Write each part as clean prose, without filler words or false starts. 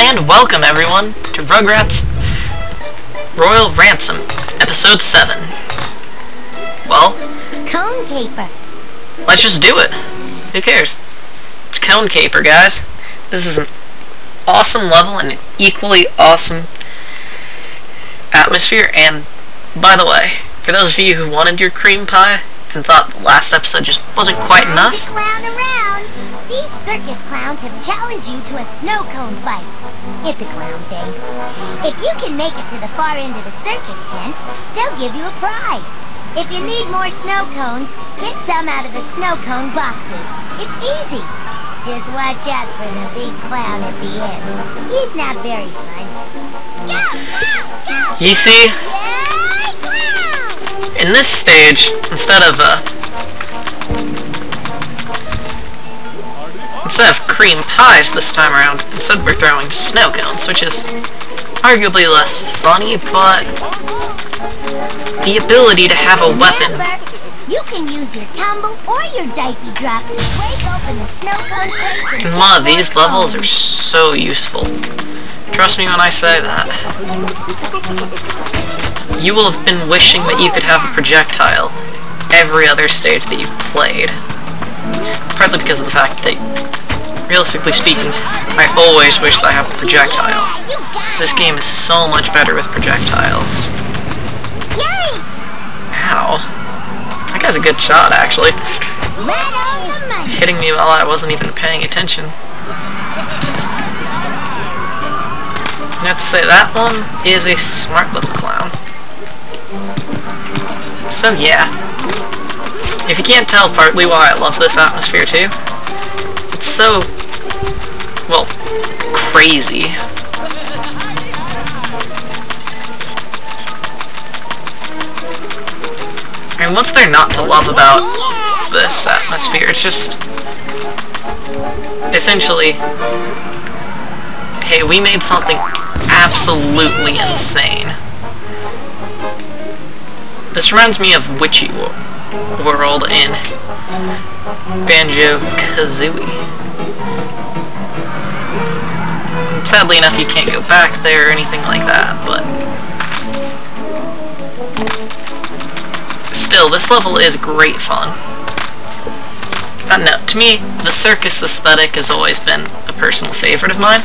And welcome everyone to Rugrats Royal Ransom, Episode 7. Well, Cone Caper. Let's just do it. Who cares? It's Cone Caper, guys. This is an awesome level and an equally awesome atmosphere. And, by the way, for those of you who wanted your cream pie and thought the last episode just wasn't quite enough, To clown around. These circus clowns have challenged you to a snow cone fight. It's a clown thing. If you can make it to the far end of the circus tent, they'll give you a prize. If you need more snow cones, get some out of the snow cone boxes. It's easy. Just watch out for the big clown at the end. He's not very funny. Go, clowns, go! you see, Yay, clowns! in this stage, instead of cream pies this time around, instead we're throwing snow cones, which is arguably less funny, but the ability to have a weapon. Remember, you can use your tumble or your diaper drop to break open the snow cone crates and Ma, these levels are so useful. Trust me when I say that. You will have been wishing that you could have a projectile every other stage that you've played. Partly because of the fact that, realistically speaking, I always wish that I have a projectile. This game is so much better with projectiles. Yikes! Ow. That guy's a good shot, actually. Right on the money. Hitting me while I wasn't even paying attention. I have to say, that one is a smart little clown. So yeah. If you can't tell, partly why I love this atmosphere too, it's so, well, crazy. And what's there not to love about this atmosphere? It's just, essentially, hey, we made something absolutely insane. This reminds me of Witchy World in Banjo-Kazooie. Sadly enough, you can't go back there or anything like that, but still, this level is great fun. No, to me, the circus aesthetic has always been a personal favorite of mine,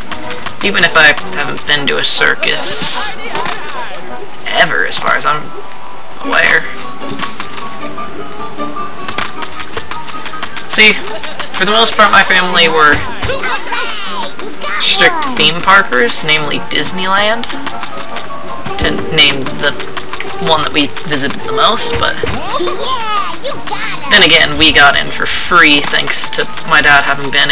even if I haven't been to a circus ever, as far as I'm aware. See, for the most part, my family were strict theme parkers, namely Disneyland, to name the one that we visited the most, but then again, we got in for free thanks to my dad having been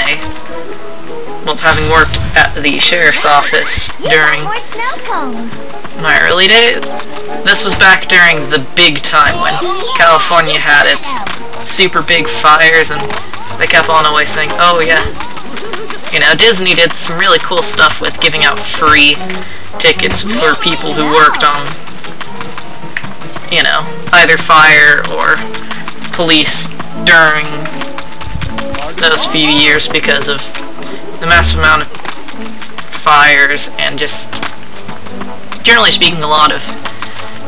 having worked at the sheriff's office during my early days. This was back during the big time when California had its super big fires, and they kept on always saying, oh yeah, you know, Disney did some really cool stuff with giving out free tickets for people who worked on, you know, either fire or police during those few years because of the massive amount of fires and just, generally speaking, a lot of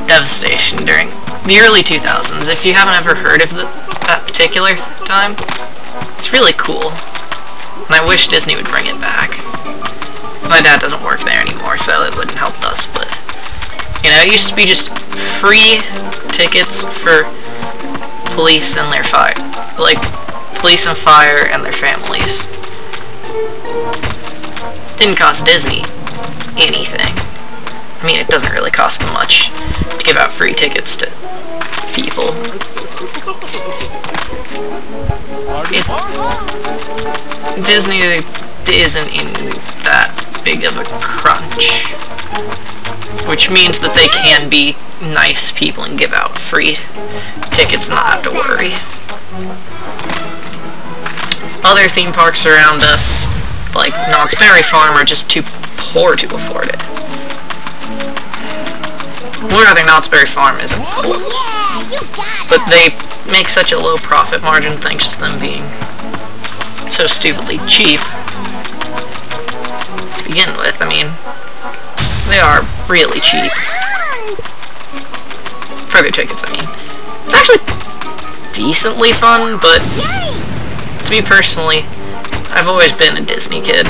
devastation during the early 2000s. If you haven't ever heard of that particular time, it's really cool, and I wish Disney would bring it back. My dad doesn't work there anymore, so it wouldn't help us, but, you know, it used to be just free tickets for police and their police and fire and their families. Didn't cost Disney anything. I mean, it doesn't really cost them much to give out free tickets to people. Disney isn't in that big of a crunch, which means that they can be nice people and give out free tickets and not have to worry. Other theme parks around us, like Knott's Berry Farm, are just too poor to afford it. Well, rather, Knott's Berry Farm isn't poor, but they make such a low profit margin thanks to them being so stupidly cheap. To be begin with. I mean, they are really cheap. For their tickets, I mean. It's actually decently fun, but to me personally, I've always been a Disney kid.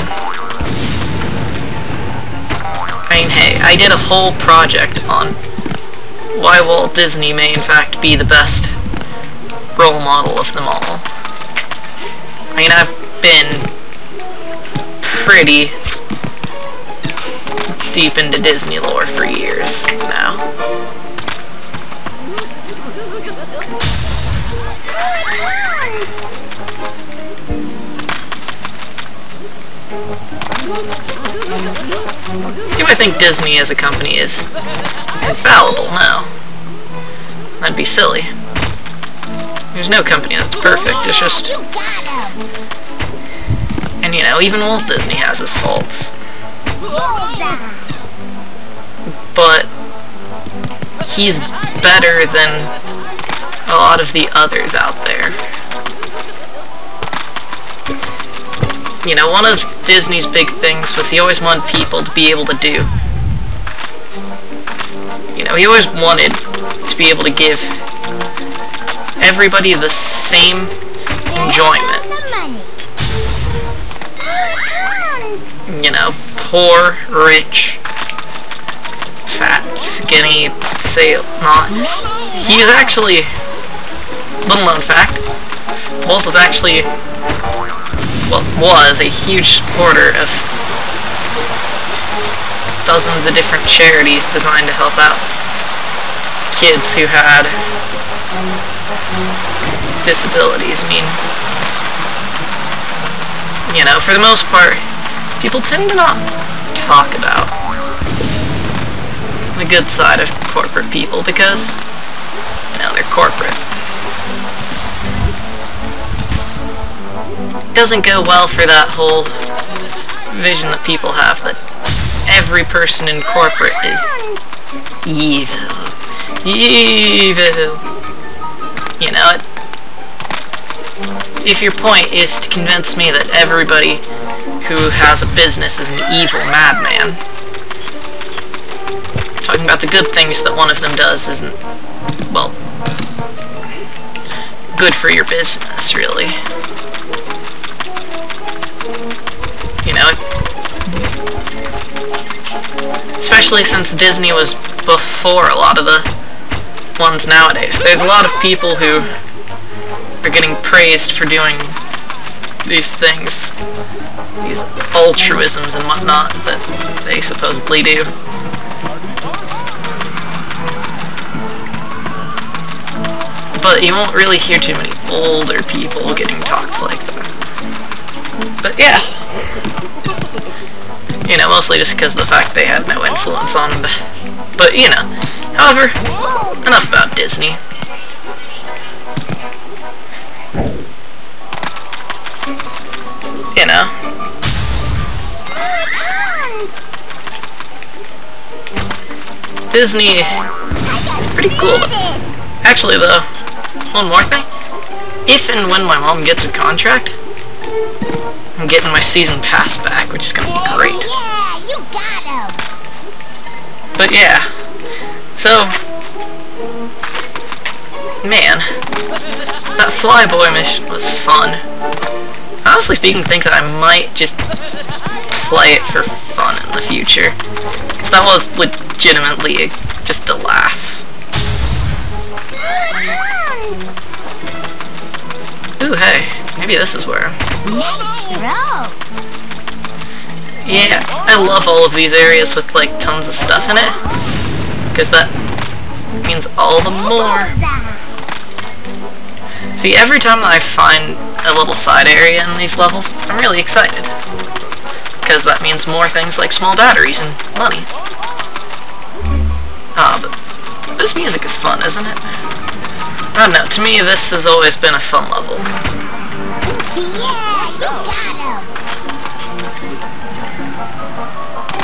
I mean, hey, I did a whole project on why Walt Disney may in fact be the best role model of them all. I mean, I've been pretty deep into Disney lore for years now. You might think Disney as a company is infallible. No. That'd be silly. There's no company that's perfect, it's just... And you know, even Walt Disney has his faults. But he's better than a lot of the others out there. You know, one of Disney's big things was he always wanted people to be able to do. You know, he always wanted to be able to give everybody the same enjoyment. You know, poor, rich, fat, skinny, say not. He is actually, little known fact, Walt was actually, well, was a huge supporter of dozens of different charities designed to help out kids who had disabilities. I mean, you know, for the most part, people tend to not talk about the good side of corporate people because, you know, they're corporate. It doesn't go well for that whole vision that people have that every person in corporate is evil. Evil. You know, if your point is to convince me that everybody who has a business is an evil madman, talking about the good things that one of them does isn't, well, good for your business, really. You know, especially since Disney was before a lot of the ones nowadays. There's a lot of people who are getting praised for doing these things, these altruisms and whatnot that they supposedly do. But you won't really hear too many older people getting talks like that. But yeah, you know, mostly just because of the fact they had no influence on the... But, you know, however, enough about Disney. You know. Disney is pretty cool. Actually, though, one more thing. If and when my mom gets a contract, I'm getting my season pass back, which is going to be great. Yeah, you got him. But yeah, so, man, that Flyboy mission was fun. Honestly speaking, I think that I might just play it for fun in the future, because that was legitimately just a laugh. Ooh, hey, maybe this is where... Yeah, I love all of these areas with, like, tons of stuff in it, because that means all the more. See, every time I find a little side area in these levels, I'm really excited, because that means more things like small batteries and money. Ah, but this music is fun, isn't it? I don't know, to me this has always been a fun level. Yeah, you got him.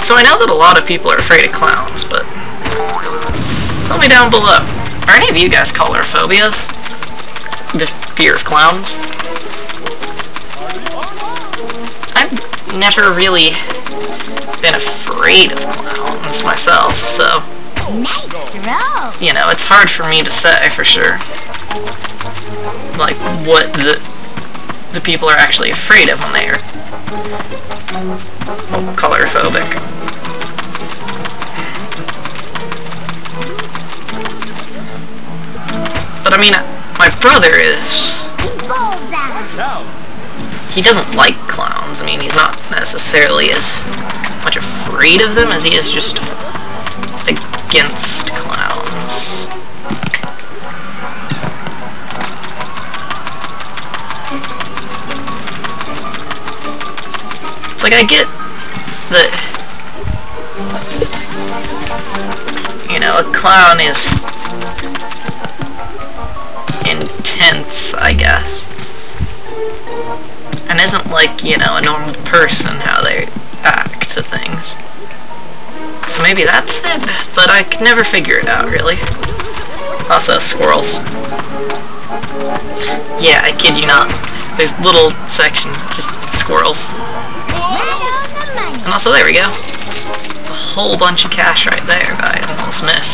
So I know that a lot of people are afraid of clowns, but tell me down below, are any of you guys colorophobia? Just fear of clowns? I've never really been afraid of clowns myself, so... Nice throw! You know, it's hard for me to say for sure. Like, what the people are actually afraid of when they are colorphobic. But I mean, my brother is... He doesn't like clowns. I mean, he's not necessarily as much afraid of them as he is just against clowns. It's like, I get that, you know, a clown is intense, I guess. And isn't like, you know, a normal person how they act to things. So maybe that's it, but I can never figure it out, really. Also, squirrels. Yeah, I kid you not. There's little sections, just squirrels. And also, there we go. A whole bunch of cash right there that I almost missed.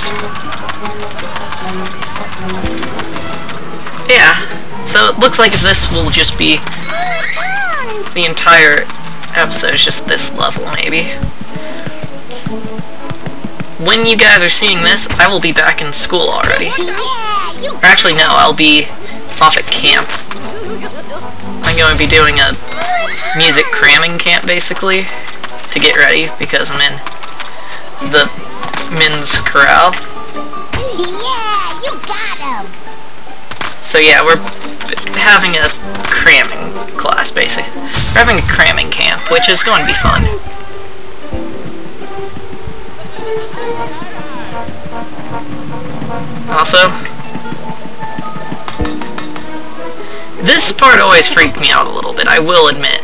Yeah, so it looks like this will just be the entire episode, is just this level, maybe. When you guys are seeing this, I will be back in school already. Or actually, no, I'll be off at camp. I'm going to be doing a music cramming camp, basically, to get ready, because I'm in the men's chorale. Yeah, you got him! So yeah, we're having a cramming class, basically. We're having a cramming camp, which is going to be fun. Also, this part always freaked me out a little bit, I will admit.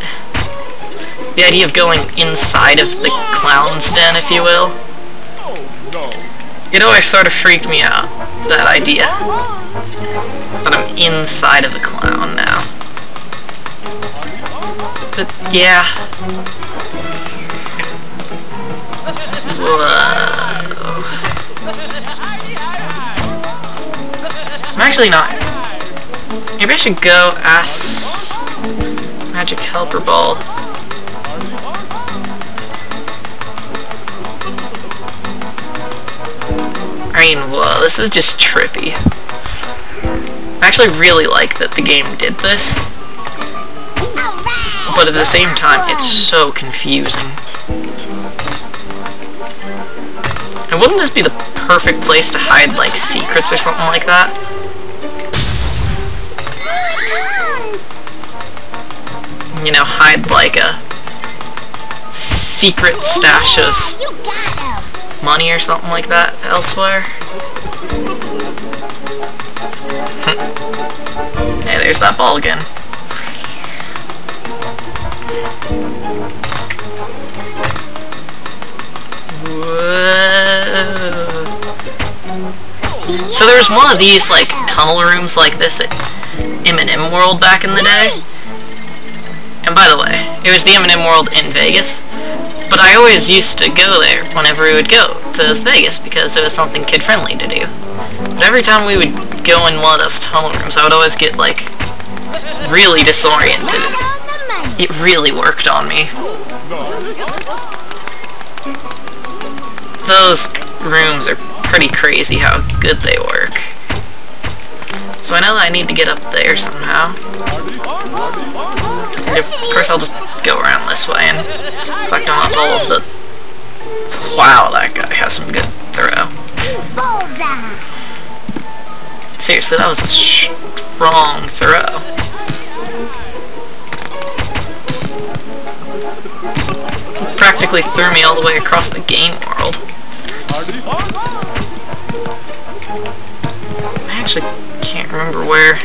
The idea of going inside of the clown's den, if you will. It always sort of freaked me out, that idea. But I'm inside of the clown now. But, yeah. Whoa. I'm actually not. Maybe I should go ask Magic Helper Ball. I mean, whoa, this is just trippy. I actually really like that the game did this, but at the same time, it's so confusing. And wouldn't this be the perfect place to hide, like, secrets or something like that? You know, hide, like, a secret stash of money or something like that elsewhere. Hey, there's that ball again. Whoa. So there was one of these, like, tunnel rooms like this at M&M World back in the day. And by the way, it was the M&M World in Vegas. But I always used to go there whenever we would go to Vegas because it was something kid-friendly to do. But every time we would go in one of those tunnel rooms, I would always get, like, really disoriented. It really worked on me. Those rooms are pretty crazy how good they work. So I know that I need to get up there somehow. And of course I'll just go around this way and collect on all of the... Wow, that guy has some good throw. Seriously, that was a strong throw. He practically threw me all the way across the game world. I actually can't remember where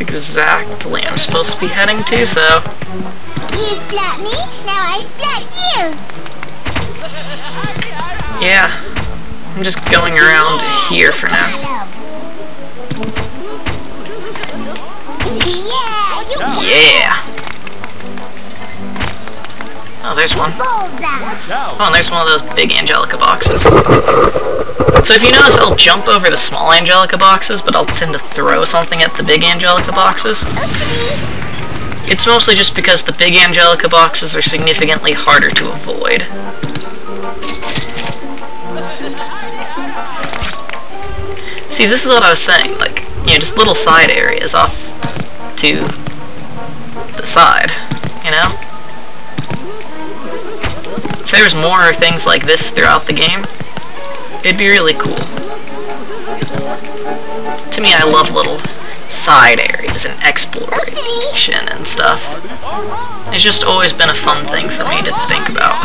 exactly I'm supposed to be heading to, so... You splat me, now I splat you! Yeah, I'm just going around here for now. Yeah! Yeah! Oh, there's one. Bullseye. Oh, and there's one of those big Angelica boxes. So if you notice, I'll jump over the small Angelica boxes, but I'll tend to throw something at the big Angelica boxes. It's mostly just because the big Angelica boxes are significantly harder to avoid. See, this is what I was saying, like, you know, just little side areas off to the side, you know? If there was more things like this throughout the game, it'd be really cool. To me, I love little side areas and exploration and stuff. It's just always been a fun thing for me to think about.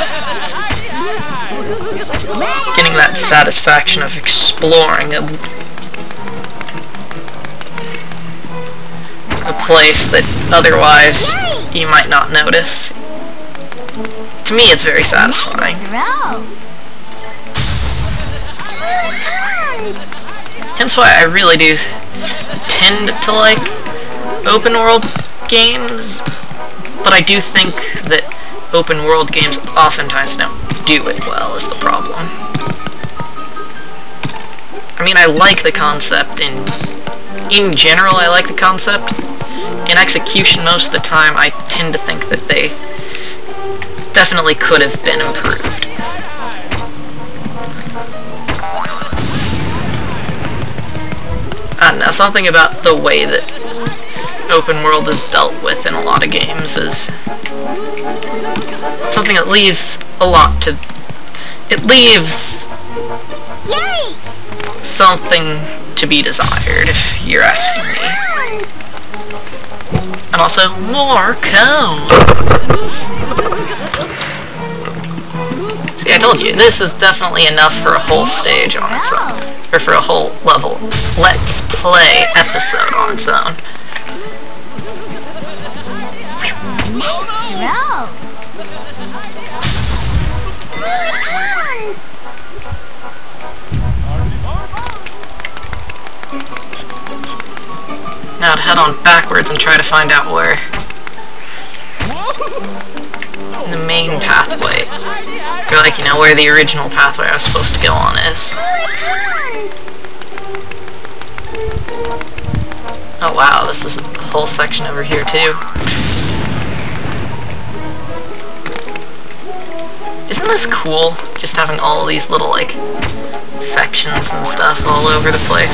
Getting that satisfaction of exploring a place that otherwise you might not notice. To me, it's very satisfying. Hence why I really do tend to like open world games, but I do think that open world games oftentimes don't do it well is the problem. I mean, I like the concept in general, I like the concept. In execution, most of the time, I tend to think that they definitely could have been improved. I don't know, something about the way that open world is dealt with in a lot of games is something that leaves a lot to... It leaves something to be desired, if you're asking me. And also, more code! See, I told you, this is definitely enough for a whole stage on its own. Or for a whole level. Let's play episode on its own. Now to head on backwards and try to find out where the main pathway, or like, you know, where the original pathway I was supposed to go on is. Oh wow, this is a whole section over here too. Isn't this cool? Just having all these little, like, sections and stuff all over the place.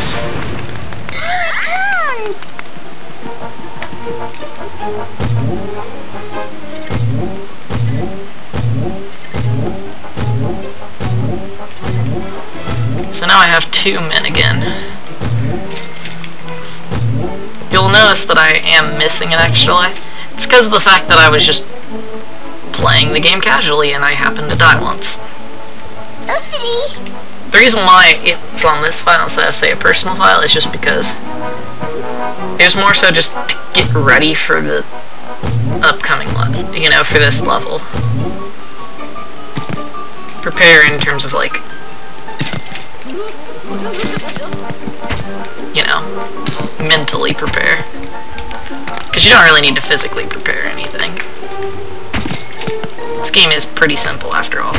So now I have 2 men again. You'll notice that I am missing an extra life. It's because of the fact that I was just playing the game casually and I happened to die once. Oopsie! The reason why it's on this file instead of, say, a personal file is just because it was more so just to get ready for the upcoming level, you know, for this level. Prepare in terms of, like, you know, mentally prepare. Because you don't really need to physically prepare anything. This game is pretty simple after all.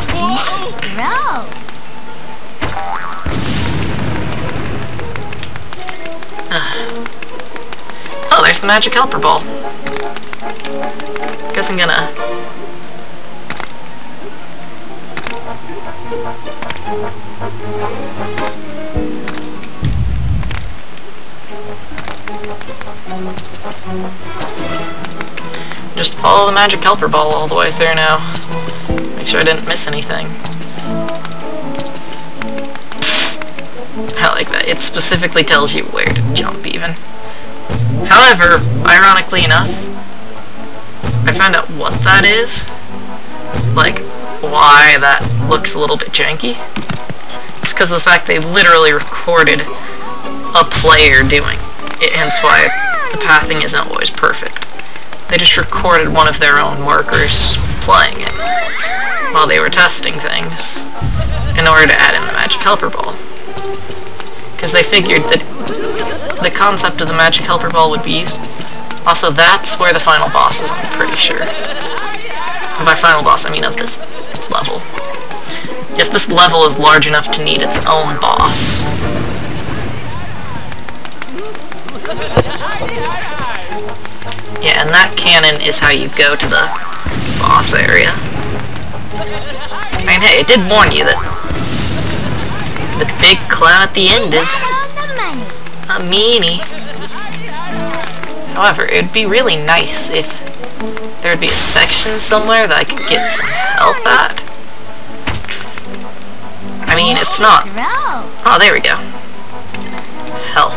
Oh, there's the magic helper ball. Guess I'm gonna... just follow the magic helper ball all the way through now. Make sure I didn't miss anything. I like that. It specifically tells you where to jump, even. However, ironically enough, I found out what that is. Like, why that looks a little bit janky. It's because of the fact they literally recorded a player doing it, hence why the pathing isn't always perfect. They just recorded one of their own workers playing it while they were testing things in order to add in the magic helper ball. Because they figured that the concept of the magic helper ball would be used. Also, that's where the final boss is, I'm pretty sure. By final boss, I mean of this level. If this level is large enough to need its own boss. Yeah, and that cannon is how you go to the boss area. I mean, hey, it did warn you that the big clown at the end is a meanie. However, it would be really nice if there would be a section somewhere that I could get some health at. I mean, it's not... Oh, there we go. Health.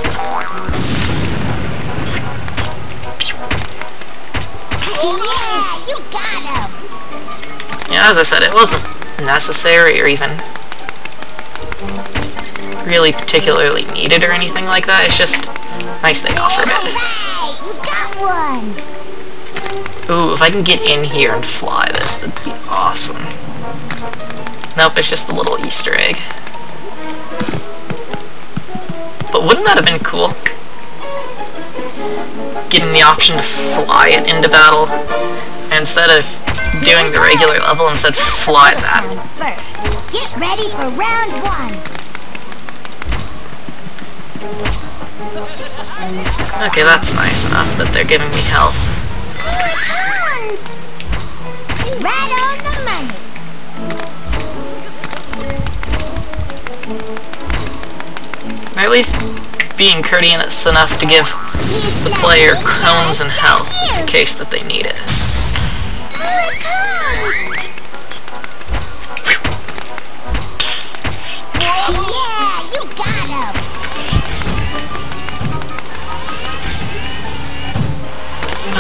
Yeah, you got him! Yeah, as I said, it wasn't necessary or even really particularly needed or anything like that. It's just nice they offered it. Alright, you got one! Ooh, if I can get in here and fly this, that'd be awesome. Nope, it's just a little Easter egg. But wouldn't that have been cool? Getting the option to fly it into battle, instead of doing the regular level, instead fly that. First, get ready for round 1. Okay, that's nice enough that they're giving me health. Right on the money. Or at least being courteous enough to give the player cones and health in case that they need it. Yeah, you got him.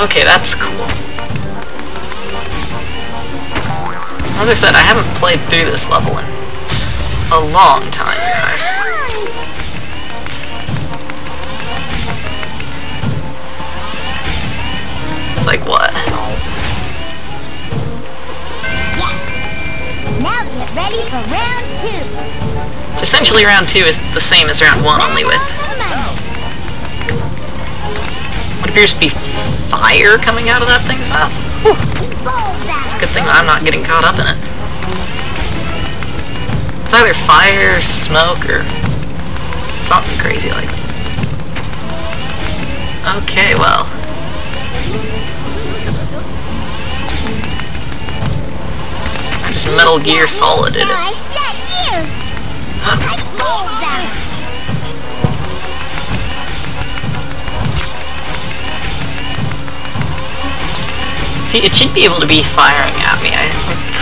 Okay, that's cool. As I said, I haven't played through this level in a long time, guys. Like what? Yes. Now get ready for round 2. Essentially, round 2 is the same as round 1, only with what appears to be fire coming out of that thing's mouth. Good thing I'm not getting caught up in it. It's either fire, smoke, or something crazy like that. Okay, well. I just Metal Gear Solided it. See, it should be able to be firing at me. I'm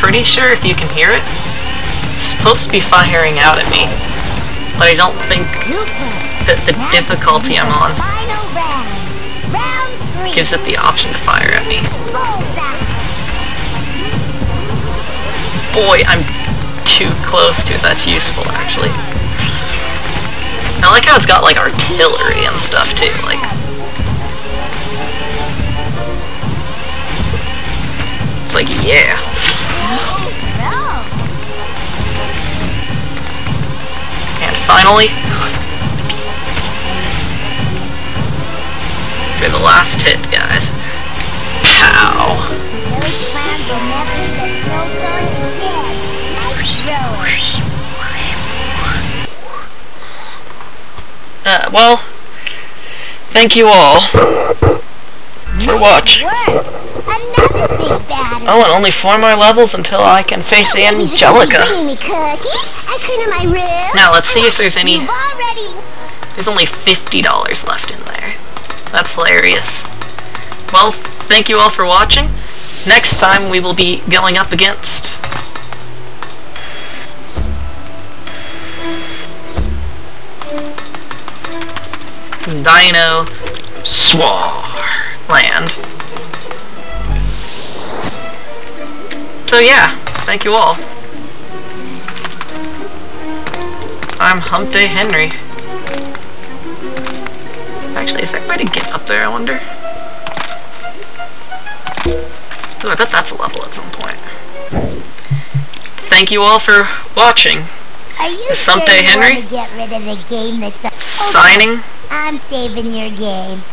pretty sure if you can hear it, it's supposed to be firing out at me. But I don't think that the difficulty I'm on gives it the option to fire at me. Boy, I'm too close to it. That's useful, actually. I like how it's got, like, artillery and stuff, too. Like, it's like, yeah. And finally, for the last hit, guys. Pow! Those clowns will never eat a snow cone again. Nice throw. Well, thank you all for watching. Another big battery. Oh, and only 4 more levels until I can face Angelica. Bringing me cookies? I clean in my room. Now, let's see if there's any... You've already... There's only $50 left in there. That's hilarious. Well, thank you all for watching. Next time we will be going up against... Dino Swarland. So yeah, thank you all. I'm Hump Day Henry. Actually, is there a way to get up there, I wonder? Ooh, I bet that's a level at some point. Thank you all for watching. Are you Is sure Hump Day you Henry want to get rid of the game that's... signing. I'm saving your game.